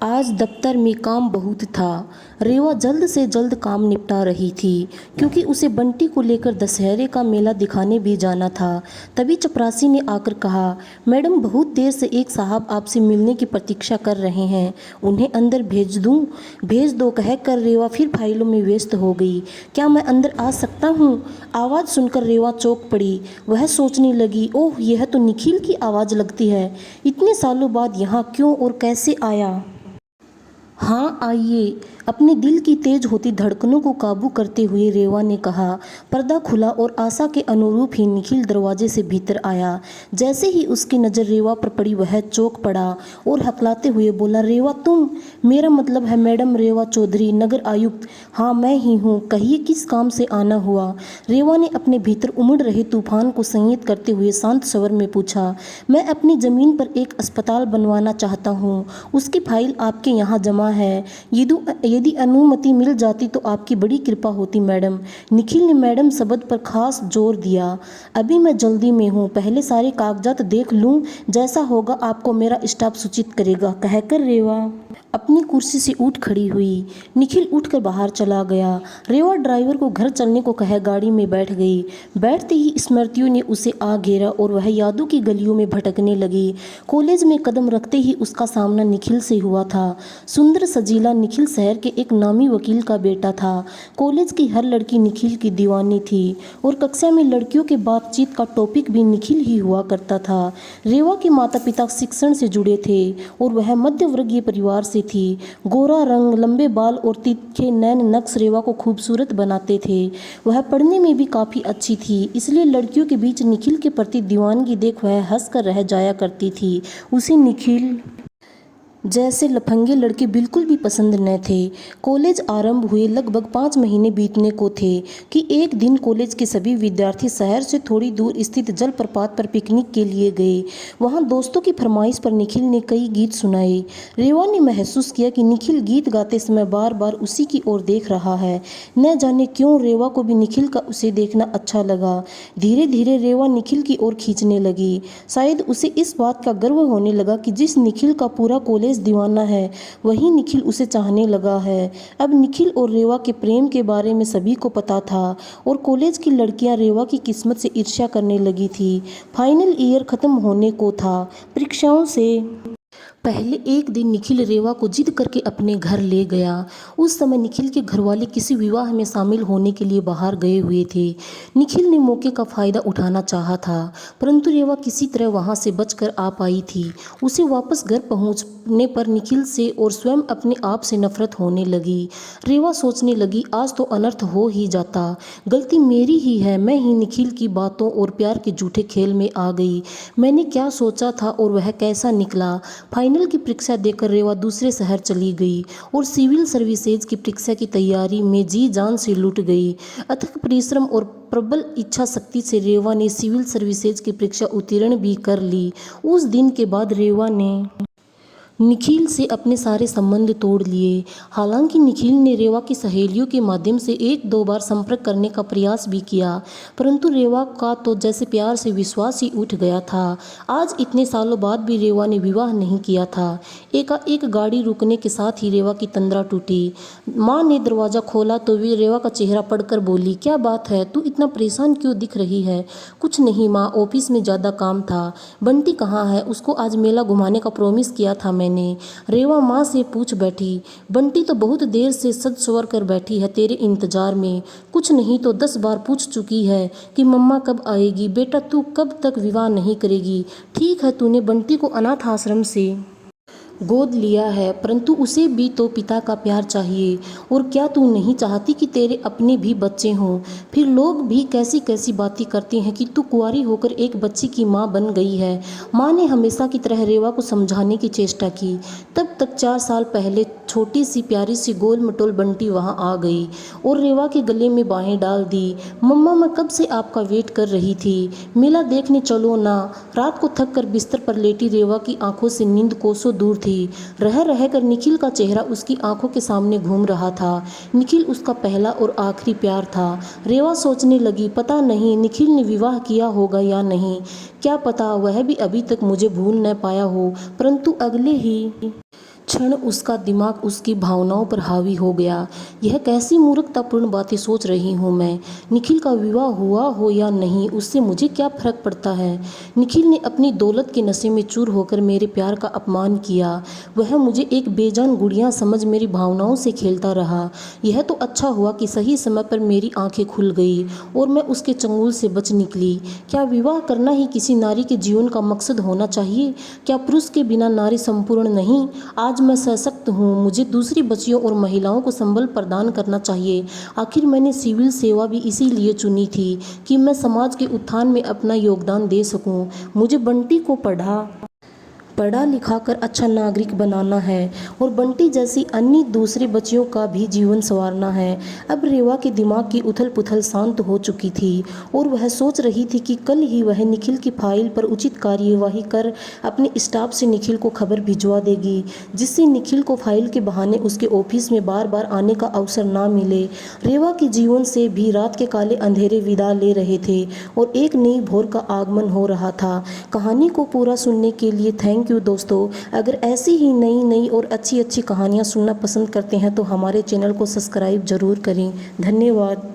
आज दफ्तर में काम बहुत था। रेवा जल्द से जल्द काम निपटा रही थी क्योंकि उसे बंटी को लेकर दशहरे का मेला दिखाने भी जाना था। तभी चपरासी ने आकर कहा, मैडम बहुत देर से एक साहब आपसे मिलने की प्रतीक्षा कर रहे हैं, उन्हें अंदर भेज दूं? भेज दो कहकर रेवा फिर फाइलों में व्यस्त हो गई। क्या मैं अंदर आ सकता हूँ? आवाज़ सुनकर रेवा चौंक पड़ी। वह सोचने लगी, ओह यह तो निखिल की आवाज़ लगती है। इतने सालों बाद यहाँ क्यों और कैसे आया? हाँ आइए। अपने दिल की तेज होती धड़कनों को काबू करते हुए रेवा ने कहा। पर्दा खुला और आशा के अनुरूप ही निखिल दरवाजे से भीतर आया। जैसे ही उसकी नज़र रेवा पर पड़ी वह चौंक पड़ा और हकलाते हुए बोला, रेवा तुम? मेरा मतलब है मैडम रेवा चौधरी, नगर आयुक्त। हाँ मैं ही हूँ, कहिए किस काम से आना हुआ? रेवा ने अपने भीतर उमड़ रहे तूफान को संयत करते हुए शांत स्वर में पूछा। मैं अपनी ज़मीन पर एक अस्पताल बनवाना चाहता हूँ, उसकी फाइल आपके यहाँ जमा है। यदि अनुमति मिल जाती तो आपकी बड़ी कृपा होती मैडम। निखिल ने मैडम शब्द पर खास जोर दिया। अभी मैं जल्दी में हूँ, पहले सारे कागजात देख लूँ, जैसा होगा आपको मेरा स्टाफ सूचित करेगा, कहकर रेवा अपनी कुर्सी से उठ खड़ी हुई। निखिल उठकर बाहर चला गया। रेवा ड्राइवर को घर चलने को कह गाड़ी में बैठ गई। बैठते ही स्मृतियों ने उसे आ घेरा और वह यादों की गलियों में भटकने लगी। कॉलेज में कदम रखते ही उसका सामना निखिल से हुआ था। सुंदर सजीला निखिल शहर के एक नामी वकील का बेटा था। कॉलेज की हर लड़की निखिल की दीवानी थी और कक्षा में लड़कियों के बातचीत का टॉपिक भी निखिल ही हुआ करता था। रेवा के माता पिता शिक्षण से जुड़े थे और वह मध्य वर्गीय परिवार से थी। गोरा रंग, लंबे बाल और तीखे नैन नक्श रेवा को खूबसूरत बनाते थे। वह पढ़ने में भी काफ़ी अच्छी थी, इसलिए लड़कियों के बीच निखिल के प्रति दीवानगी देख वह हंस कर रह जाया करती थी। उसे निखिल जैसे लफंगे लड़के बिल्कुल भी पसंद न थे। कॉलेज आरंभ हुए लगभग 5 महीने बीतने को थे कि एक दिन कॉलेज के सभी विद्यार्थी शहर से थोड़ी दूर स्थित जलप्रपात पर पिकनिक के लिए गए। वहां दोस्तों की फरमाइश पर निखिल ने कई गीत सुनाए। रेवा ने महसूस किया कि निखिल गीत गाते समय बार बार उसी की ओर देख रहा है। न जाने क्यों रेवा को भी निखिल का उसे देखना अच्छा लगा। धीरे धीरे रेवा निखिल की ओर खींचने लगी। शायद उसे इस बात का गर्व होने लगा कि जिस निखिल का पूरा कॉलेज दीवाना है, वही निखिल उसे चाहने लगा है। अब निखिल और रेवा के प्रेम के बारे में सभी को पता था और कॉलेज की लड़कियां रेवा की किस्मत से ईर्ष्या करने लगी थी। फाइनल ईयर खत्म होने को था। परीक्षाओं से पहले एक दिन निखिल रेवा को जिद करके अपने घर ले गया। उस समय निखिल के घरवाले किसी विवाह में शामिल होने के लिए बाहर गए हुए थे। निखिल ने मौके का फ़ायदा उठाना चाहा था, परंतु रेवा किसी तरह वहां से बचकर आ पाई थी। उसे वापस घर पहुंचने पर निखिल से और स्वयं अपने आप से नफरत होने लगी। रेवा सोचने लगी, आज तो अनर्थ हो ही जाता, गलती मेरी ही है। मैं ही निखिल की बातों और प्यार के झूठे खेल में आ गई। मैंने क्या सोचा था और वह कैसा निकला। फाइनल की परीक्षा देकर रेवा दूसरे शहर चली गई और सिविल सर्विसेज की परीक्षा की तैयारी में जी जान से लुट गई। अथक परिश्रम और प्रबल इच्छा शक्ति से रेवा ने सिविल सर्विसेज की परीक्षा उत्तीर्ण भी कर ली। उस दिन के बाद रेवा ने निखिल से अपने सारे संबंध तोड़ लिए। हालांकि निखिल ने रेवा की सहेलियों के माध्यम से 1-2 बार संपर्क करने का प्रयास भी किया, परंतु रेवा का तो जैसे प्यार से विश्वास ही उठ गया था। आज इतने सालों बाद भी रेवा ने विवाह नहीं किया था। एकाएक गाड़ी रुकने के साथ ही रेवा की तंद्रा टूटी। माँ ने दरवाज़ा खोला तो वे रेवा का चेहरा पढ़कर बोली, क्या बात है, तू इतना परेशान क्यों दिख रही है? कुछ नहीं माँ, ऑफिस में ज़्यादा काम था। बंटी कहाँ है? उसको आज मेला घुमाने का प्रॉमिस किया था मैंने। रेवा माँ से पूछ बैठी। बंटी तो बहुत देर से सज सवर कर बैठी है तेरे इंतजार में। कुछ नहीं तो 10 बार पूछ चुकी है कि मम्मा कब आएगी। बेटा तू कब तक विवाह नहीं करेगी? ठीक है, तूने बंटी को अनाथ आश्रम से गोद लिया है, परंतु उसे भी तो पिता का प्यार चाहिए। और क्या तू नहीं चाहती कि तेरे अपने भी बच्चे हों? फिर लोग भी कैसी कैसी बातें करते हैं कि तू कुंवारी होकर एक बच्ची की माँ बन गई है। माँ ने हमेशा की तरह रेवा को समझाने की चेष्टा की। तब तक 4 साल पहले छोटी सी प्यारी सी गोल मटोल बंटी वहाँ आ गई और रेवा के गले में बाहें डाल दी। मम्मा मैं कब से आपका वेट कर रही थी, मेला देखने चलो ना। रात को थक कर बिस्तर पर लेटी रेवा की आंखों से नींद कोसों दूर थी। रह रह कर निखिल का चेहरा उसकी आंखों के सामने घूम रहा था। निखिल उसका पहला और आखिरी प्यार था। रेवा सोचने लगी, पता नहीं निखिल ने विवाह किया होगा या नहीं। क्या पता वह भी अभी तक मुझे भूल न पाया हो, परंतु अगले ही क्षण उसका दिमाग उसकी भावनाओं पर हावी हो गया। यह कैसी मूर्खतापूर्ण बातें सोच रही हूँ मैं। निखिल का विवाह हुआ हो या नहीं, उससे मुझे क्या फर्क पड़ता है। निखिल ने अपनी दौलत के नशे में चूर होकर मेरे प्यार का अपमान किया। वह मुझे एक बेजान गुड़िया समझ मेरी भावनाओं से खेलता रहा। यह तो अच्छा हुआ कि सही समय पर मेरी आंखें खुल गई और मैं उसके चंगुल से बच निकली। क्या विवाह करना ही किसी नारी के जीवन का मकसद होना चाहिए? क्या पुरुष के बिना नारी संपूर्ण नहीं? आज मैं सशक्त हूँ, मुझे दूसरी बच्चियों और महिलाओं को संबल प्रदान करना चाहिए। आखिर मैंने सिविल सेवा भी इसीलिए चुनी थी कि मैं समाज के उत्थान में अपना योगदान दे सकूँ। मुझे बंटी को पढ़ा लिखा कर अच्छा नागरिक बनाना है और बंटी जैसी अन्य दूसरी बच्चियों का भी जीवन संवारना है। अब रेवा के दिमाग की उथल पुथल शांत हो चुकी थी और वह सोच रही थी कि कल ही वह निखिल की फाइल पर उचित कार्यवाही कर अपने स्टाफ से निखिल को खबर भिजवा देगी, जिससे निखिल को फाइल के बहाने उसके ऑफिस में बार बार आने का अवसर ना मिले। रेवा के जीवन से भी रात के काले अंधेरे विदा ले रहे थे और एक नई भोर का आगमन हो रहा था। कहानी को पूरा सुनने के लिए थैंक यू दोस्तों। अगर ऐसी ही नई नई और अच्छी अच्छी कहानियाँ सुनना पसंद करते हैं तो हमारे चैनल को सब्सक्राइब जरूर करें। धन्यवाद।